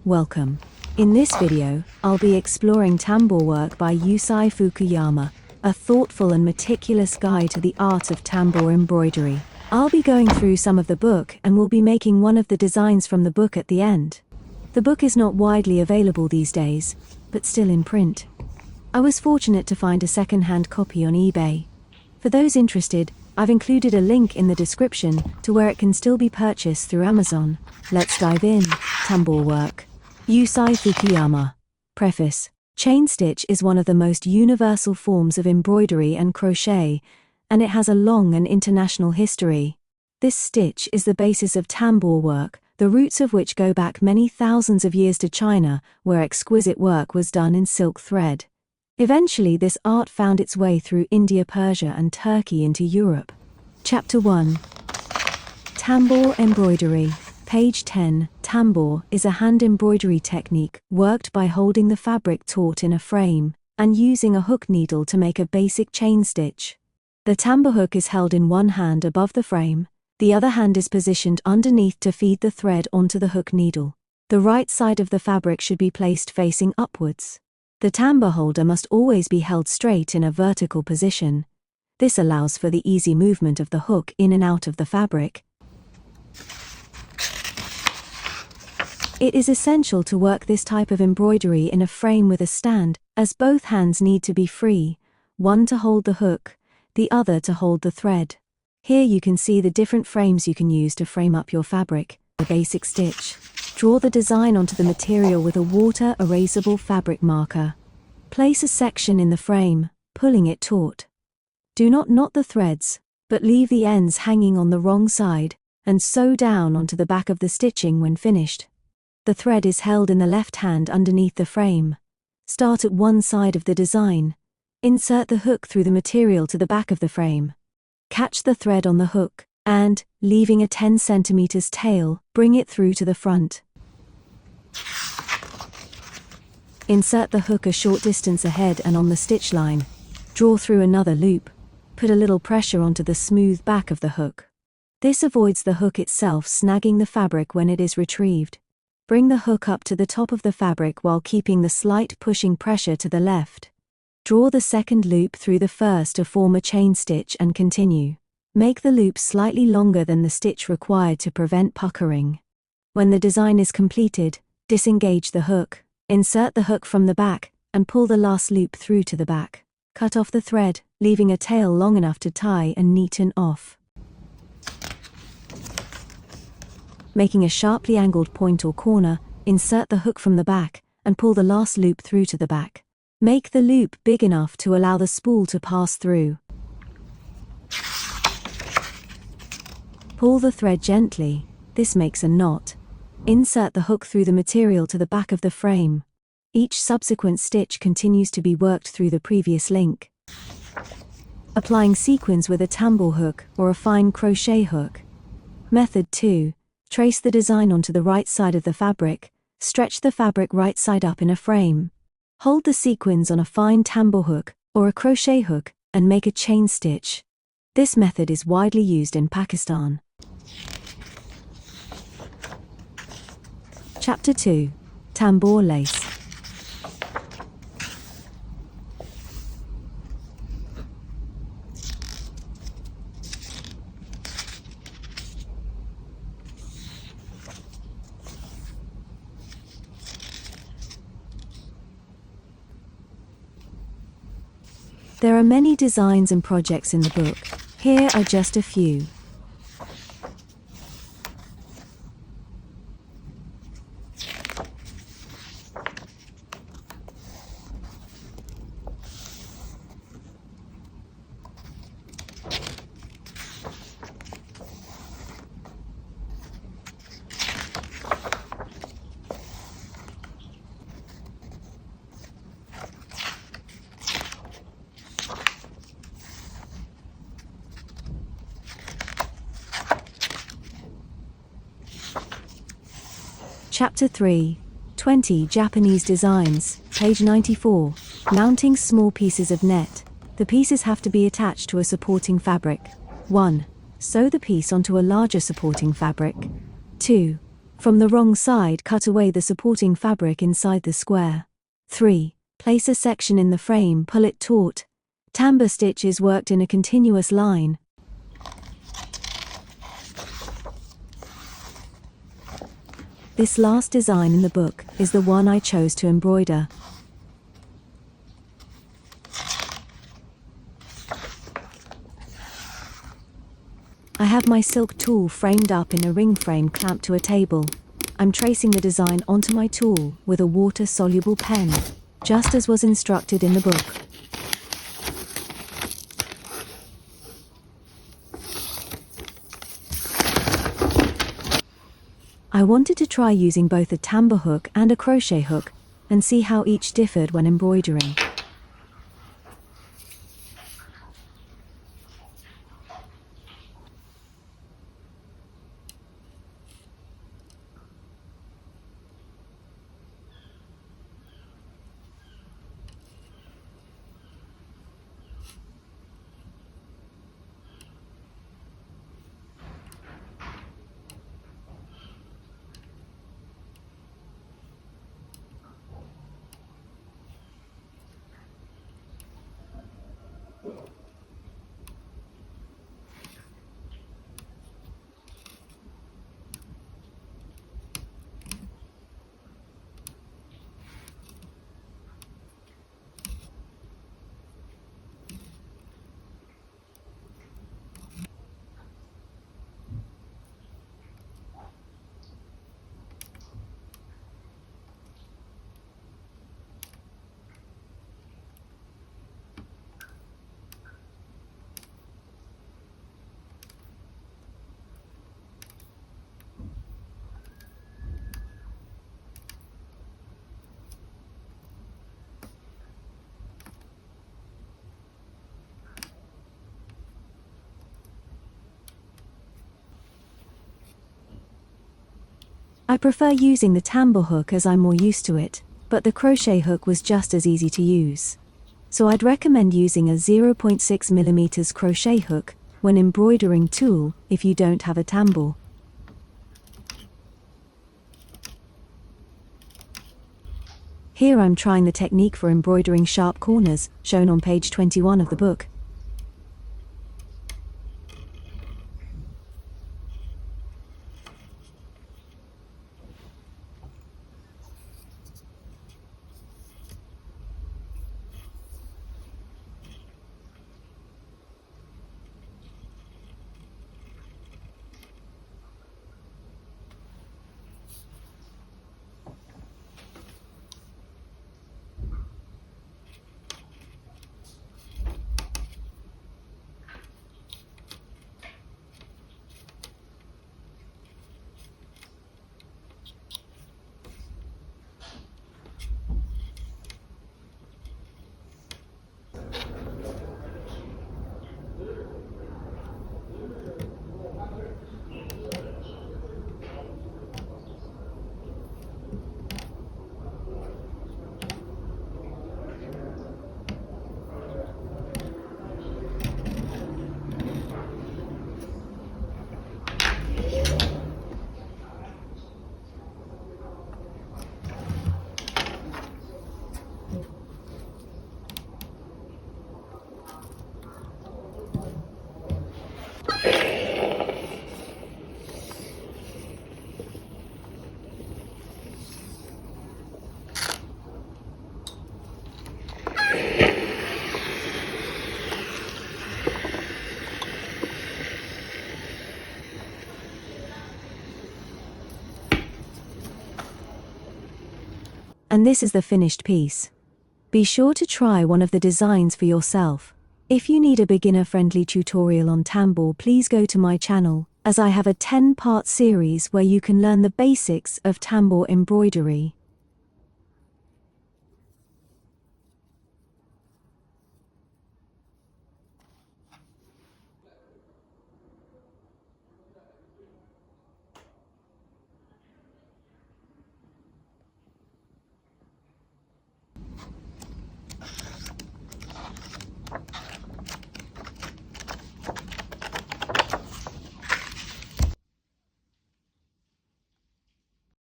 Welcome. In this video, I'll be exploring Tambour Work by Yusai Fukuyama, a thoughtful and meticulous guide to the art of tambour embroidery. I'll be going through some of the book and will be making one of the designs from the book at the end. The book is not widely available these days, but still in print. I was fortunate to find a second-hand copy on eBay. For those interested, I've included a link in the description to where it can still be purchased through Amazon. Let's dive in. Tambour Work. Yusai Fukuyama. Preface. Chain stitch is one of the most universal forms of embroidery and crochet, and it has a long and international history. This stitch is the basis of tambour work, the roots of which go back many thousands of years to China, where exquisite work was done in silk thread. Eventually, this art found its way through India, Persia, and Turkey into Europe. Chapter 1. Tambour Embroidery. Page 10. Tambour is a hand embroidery technique worked by holding the fabric taut in a frame and using a hook needle to make a basic chain stitch. The tambour hook is held in one hand above the frame, the other hand is positioned underneath to feed the thread onto the hook needle. The right side of the fabric should be placed facing upwards. The tambour holder must always be held straight in a vertical position. This allows for the easy movement of the hook in and out of the fabric. It is essential to work this type of embroidery in a frame with a stand, as both hands need to be free, one to hold the hook, the other to hold the thread. Here you can see the different frames you can use to frame up your fabric. The basic stitch. Draw the design onto the material with a water erasable fabric marker. Place a section in the frame, pulling it taut. Do not knot the threads, but leave the ends hanging on the wrong side, and sew down onto the back of the stitching when finished. The thread is held in the left hand underneath the frame. Start at one side of the design. Insert the hook through the material to the back of the frame. Catch the thread on the hook, and, leaving a 10 cm tail, bring it through to the front. Insert the hook a short distance ahead and on the stitch line. Draw through another loop. Put a little pressure onto the smooth back of the hook. This avoids the hook itself snagging the fabric when it is retrieved. Bring the hook up to the top of the fabric while keeping the slight pushing pressure to the left. Draw the second loop through the first to form a chain stitch and continue. Make the loop slightly longer than the stitch required to prevent puckering. When the design is completed, disengage the hook, insert the hook from the back, and pull the last loop through to the back. Cut off the thread, leaving a tail long enough to tie and neaten off. Making a sharply angled point or corner, insert the hook from the back, and pull the last loop through to the back. Make the loop big enough to allow the spool to pass through. Pull the thread gently, this makes a knot. Insert the hook through the material to the back of the frame. Each subsequent stitch continues to be worked through the previous link. Applying sequins with a tambour hook or a fine crochet hook. Method 2. Trace the design onto the right side of the fabric. Stretch the fabric right side up in a frame. Hold the sequins on a fine tambour hook or a crochet hook and make a chain stitch. This method is widely used in Pakistan. Chapter 2. Tambour Lace. There are many designs and projects in the book. Here are just a few. Chapter 3. 20 Japanese Designs, page 94. Mounting small pieces of net. The pieces have to be attached to a supporting fabric. 1. Sew the piece onto a larger supporting fabric. 2. From the wrong side, cut away the supporting fabric inside the square. 3. Place a section in the frame, pull it taut. Tambour stitch is worked in a continuous line. This last design in the book is the one I chose to embroider. I have my silk tool framed up in a ring frame clamped to a table. I'm tracing the design onto my tool with a water-soluble pen, just as was instructed in the book. I wanted to try using both a tambour hook and a crochet hook and see how each differed when embroidering. I prefer using the tambour hook as I'm more used to it, but the crochet hook was just as easy to use. So I'd recommend using a 0.6mm crochet hook when embroidering tulle if you don't have a tambour. Here I'm trying the technique for embroidering sharp corners, shown on page 21 of the book. And this is the finished piece. Be sure to try one of the designs for yourself. If you need a beginner-friendly tutorial on tambour, please go to my channel, as I have a 10-part series where you can learn the basics of tambour embroidery.